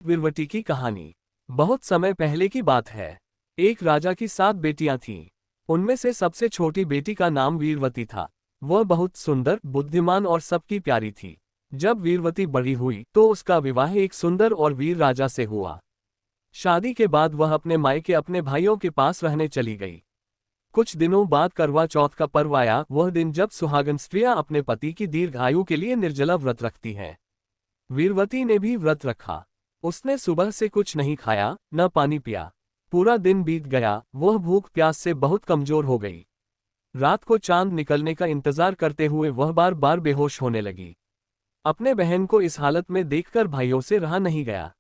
वीरवती की कहानी। बहुत समय पहले की बात है। एक राजा की 7 बेटियां थीं। उनमें से सबसे छोटी बेटी का नाम वीरवती था। वह बहुत सुंदर, बुद्धिमान और सबकी प्यारी थी। जब वीरवती बड़ी हुई तो उसका विवाह एक सुंदर और वीर राजा से हुआ। शादी के बाद वह अपने मायके अपने भाइयों के पास रहने चली गई। कुछ दिनों बाद करवा चौथ का पर्व आया, वह दिन जब सुहागन स्त्रियां अपने पति की दीर्घायु के लिए निर्जला व्रत रखती हैं। वीरवती ने भी व्रत रखा। उसने सुबह से कुछ नहीं खाया, न पानी पिया। पूरा दिन बीत गया, वह भूख प्यास से बहुत कमजोर हो गई। रात को चांद निकलने का इंतजार करते हुए वह बार बार बेहोश होने लगी। अपने बहन को इस हालत में देखकर भाइयों से रहा नहीं गया।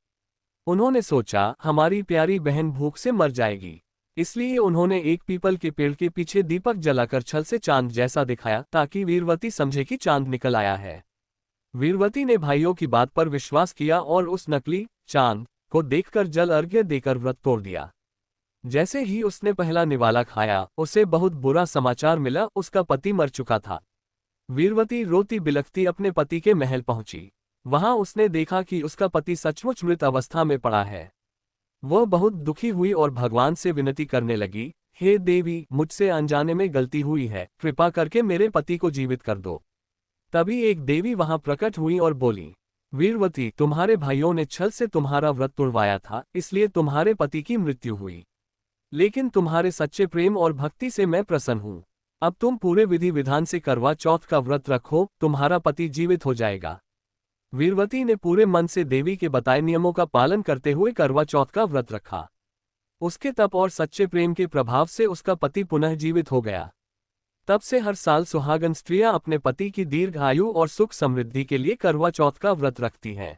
उन्होंने सोचा, हमारी प्यारी बहन भूख से मर जाएगी। इसलिए उन्होंने एक पीपल के पेड़ के पीछे दीपक जलाकर छल से चांद जैसा दिखाया ताकि वीरवती समझे कि चांद निकल आया है। वीरवती ने भाइयों की बात पर विश्वास किया और उस नकली चांद को देखकर जल अर्घ्य देकर व्रत तोड़ दिया। जैसे ही उसने पहला निवाला खाया, उसे बहुत बुरा समाचार मिला, उसका पति मर चुका था। वीरवती रोती बिलखती अपने पति के महल पहुंची। वहां उसने देखा कि उसका पति सचमुच मृत अवस्था में पड़ा है। वह बहुत दुखी हुई और भगवान से विनती करने लगी, हे देवी, मुझसे अनजाने में गलती हुई है, कृपा करके मेरे पति को जीवित कर दो। तभी एक देवी वहां प्रकट हुई और बोली, वीरवती, तुम्हारे भाइयों ने छल से तुम्हारा व्रत तोड़वाया था, इसलिए तुम्हारे पति की मृत्यु हुई। लेकिन तुम्हारे सच्चे प्रेम और भक्ति से मैं प्रसन्न हूँ। अब तुम पूरे विधि विधान से करवा चौथ का व्रत रखो, तुम्हारा पति जीवित हो जाएगा। वीरवती ने पूरे मन से देवी के बताए नियमों का पालन करते हुए करवा चौथ का व्रत रखा। उसके तप और सच्चे प्रेम के प्रभाव से उसका पति पुनः जीवित हो गया। तब से हर साल सुहागन स्त्रियां अपने पति की दीर्घ आयु और सुख समृद्धि के लिए करवा चौथ का व्रत रखती हैं।